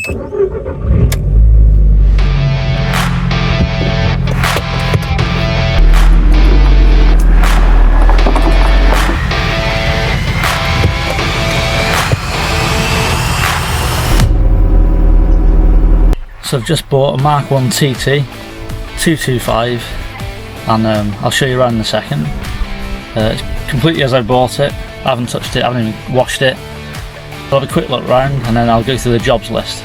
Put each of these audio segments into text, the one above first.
So I've just bought a Mark 1 TT 225 and I'll show you around in a second. It's completely as I bought it. I haven't touched it, I haven't even washed it. I'll have a quick look round and then I'll go through the jobs list.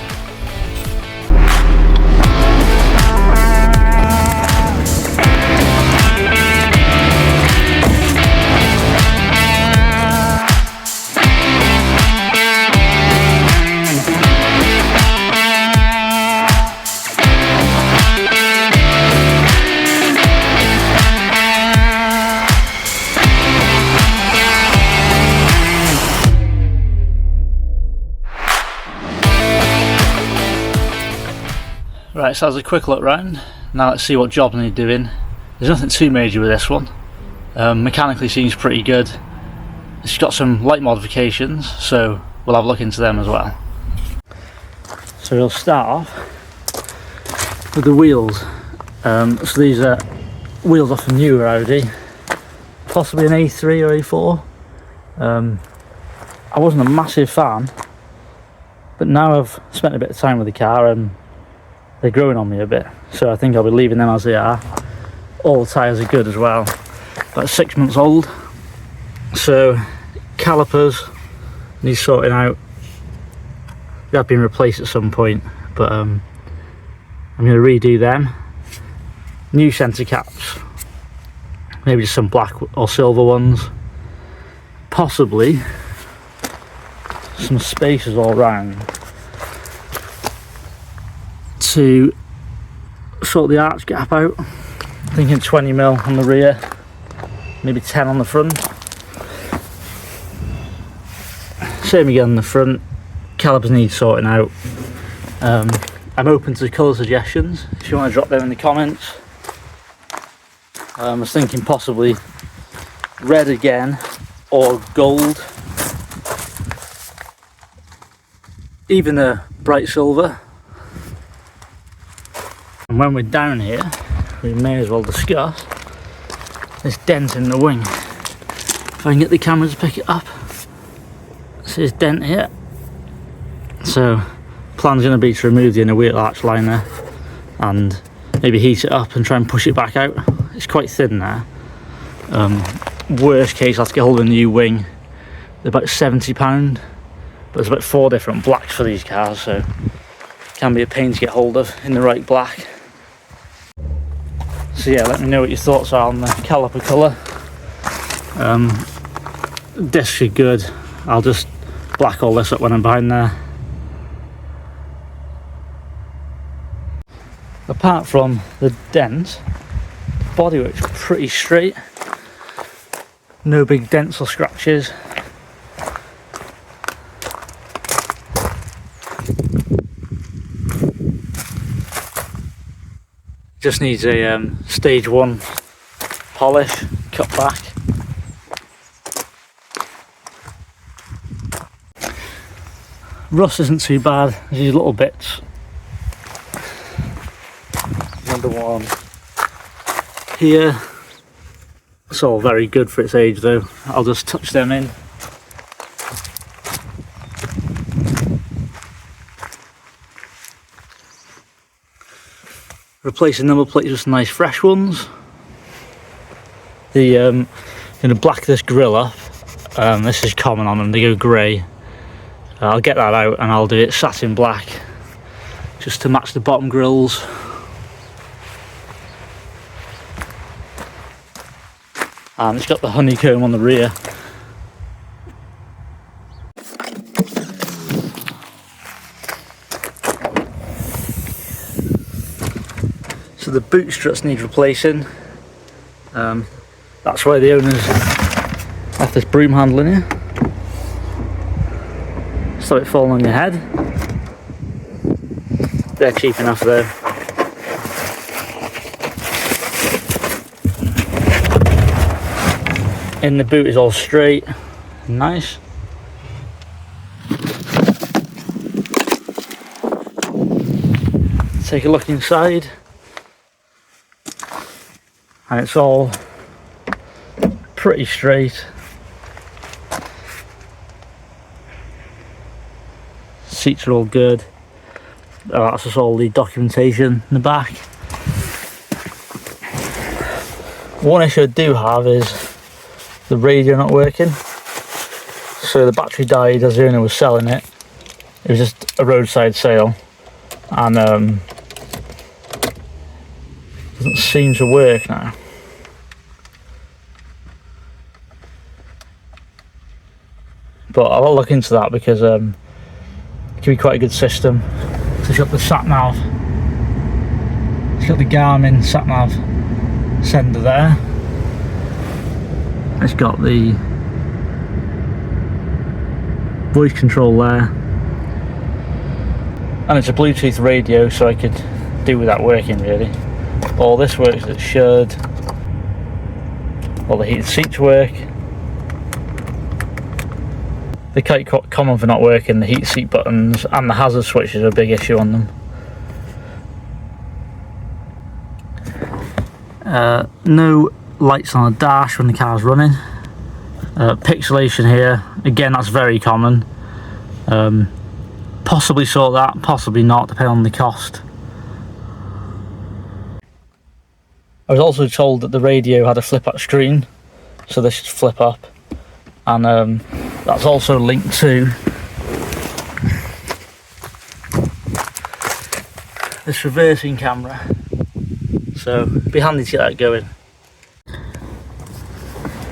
Right, so that was a quick look round. Now let's see what jobs need doing. There's nothing too major with this one. Mechanically seems pretty good. It's got some light modifications, so we'll have a look into them as well. So we'll start off with the wheels. So these are wheels off a newer Audi, possibly an A3 or A4. I wasn't a massive fan, but now I've spent a bit of time with the car and they're growing on me a bit, so I think I'll be leaving them as they are. All the tyres are good as well. About 6 months old. So calipers need sorting out. They have been replaced at some point, but I'm going to redo them. New centre caps, maybe just some black or silver ones. Possibly some spacers all round to sort the arch gap out. Thinking 20mm on the rear, maybe 10 on the front. Same again on the front. Calipers need sorting out. I'm open to colour suggestions if you want to drop them in the comments. I was thinking possibly red again or gold, even a bright silver. And when we're down here, we may as well discuss this dent in the wing. If I can get the camera to pick it up. See this dent here. So, plan's going to be to remove the inner wheel arch liner and maybe heat it up and try and push it back out. It's quite thin there. Worst case, I'll have to get hold of a new wing. They're about £70, but there's about 4 different blacks for these cars, so it can be a pain to get hold of in the right black. So yeah, let me know what your thoughts are on the caliper colour. Discs are good. I'll just black all this up when I'm behind there. Apart from the dent, the bodywork's pretty straight. No big dents or scratches. Just needs a stage 1 polish, cut back. Rust isn't too bad, these little bits. Another one here. It's all very good for its age though. I'll just touch them in. Replacing number plates with some nice fresh ones. Going to black this grill up. This is common on them, they go grey. I'll get that out and I'll do it satin black just to match the bottom grills. And it's got the honeycomb on the rear. So the boot struts need replacing. That's why the owners left this broom handle in here. Stop it falling on your head. They're cheap enough though. In the boot is all straight, nice. take a look inside, and it's all pretty straight. Seats are all good. That's just all the documentation in the back. One issue I do have is the radio not working. So the battery died as the owner was selling it. It was just a roadside sale, and doesn't seem to work now. But I'll look into that because it can be quite a good system. So it's got the sat nav. It's got the Garmin sat nav sender there. It's got the voice control there, and it's a Bluetooth radio, so I could do with that working really. All this works as it should. All the heated seats work. They're quite common for not working. The heat seat buttons and the hazard switches are a big issue on them. No lights on the dash when the car's running. Pixelation here, again that's very common. Possibly sort that, possibly not, depending on the cost. I was also told that the radio had a flip up screen, so this should flip up, and that's also linked to this reversing camera, so it'd be handy to get that going.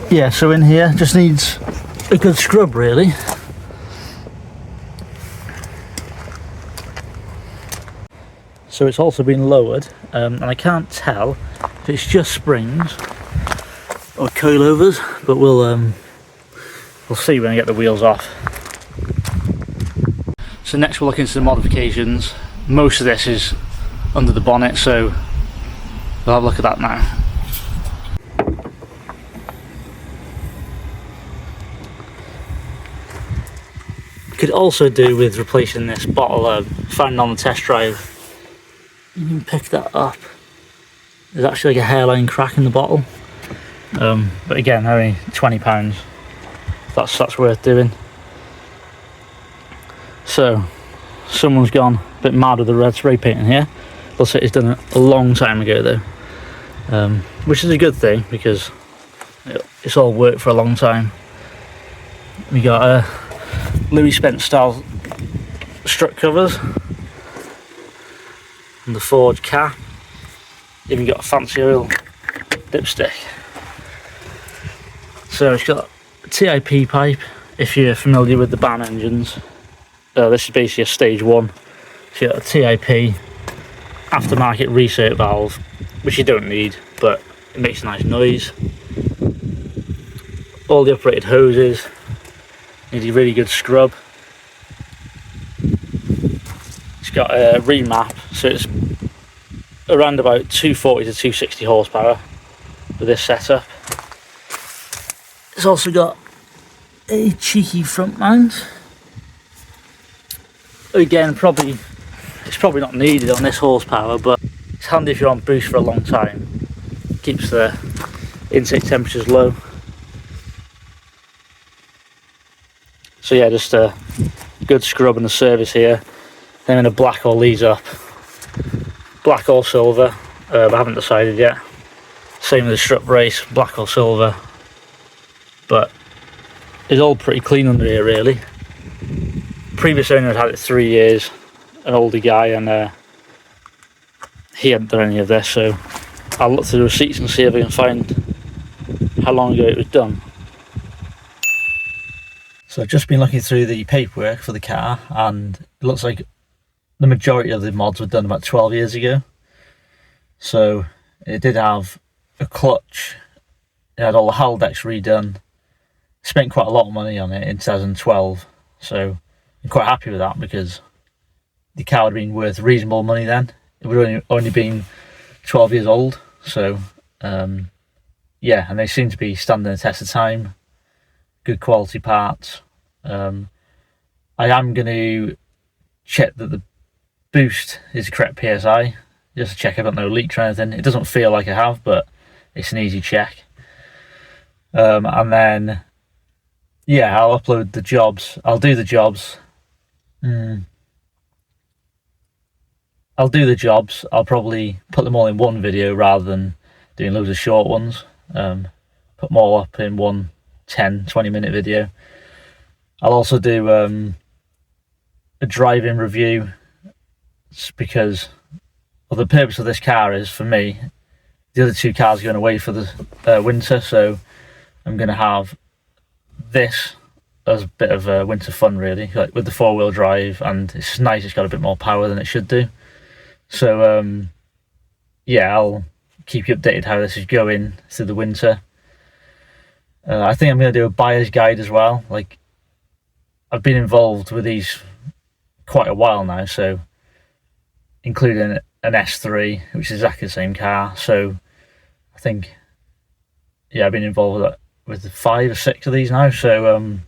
Yeah, so in here just needs a good scrub really. So it's also been lowered, and I can't tell if it's just springs or coilovers, but we'll see when I get the wheels off. So next we'll look into the modifications. Most of this is under the bonnet, so we'll have a look at that now. Could also do with replacing this bottle found on the test drive. You can pick that up. There's actually like a hairline crack in the bottle, but again, only £20. That's worth doing. So someone's gone a bit mad with the red spray paint in here. Looks like it's done it a long time ago though, which is a good thing because it's all worked for a long time. We got a Louis Spence style strut covers and the forged cap. Even got a fancy oil dipstick. So it's got a TIP pipe, if you're familiar with the BAM engines. This is basically a stage 1. So you got a TIP aftermarket recert valve, which you don't need, but it makes a nice noise. All the operated hoses need a really good scrub. It's got a remap, so it's around about 240 to 260 horsepower with this setup. It's also got a cheeky front mount. Again, it's probably not needed on this horsepower, but it's handy if you're on boost for a long time. Keeps the intake temperatures low. So yeah, just a good scrub and a service here. Then I'm going to black all these up. Black or silver, but I haven't decided yet. Same with the strut brace, black or silver. But it's all pretty clean under here really. Previous owner had it 3 years, an older guy, and he hadn't done any of this, so I'll look through the receipts and see if I can find how long ago it was done. So I've just been looking through the paperwork for the car, and it looks like the majority of the mods were done about 12 years ago. So it did have a clutch, it had all the hull decks redone, spent quite a lot of money on it in 2012, so I'm quite happy with that because the car would have been worth reasonable money then. It would have only been 12 years old, so yeah, and they seem to be standing the test of time. Good quality parts. I am going to check that the boost is the correct PSI, just to check I've got no leaks or anything. It doesn't feel like I have, but it's an easy check. And then, yeah, I'll upload the jobs. I'll do the jobs. I'll probably put them all in one video rather than doing loads of short ones. Put them all up in one 10-20 minute video. I'll also do a driving review, because the purpose of this car is, for me, the other two cars are going away for the winter, so I'm going to have this as a bit of winter fun, really, like with the 4-wheel drive, and it's nice. It's got a bit more power than it should do. So yeah, I'll keep you updated how this is going through the winter. I think I'm going to do a buyer's guide as well. Like, I've been involved with these quite a while now, so including an S3, which is exactly the same car. So I think, yeah, I've been involved with 5 or 6 of these now. So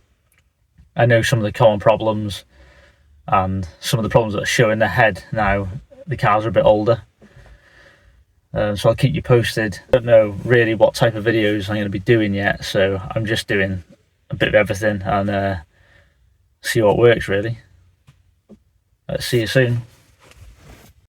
I know some of the common problems and some of the problems that are showing their head now. The cars are a bit older. So I'll keep you posted. I don't know really what type of videos I'm going to be doing yet, so I'm just doing a bit of everything and see what works, really. See you soon.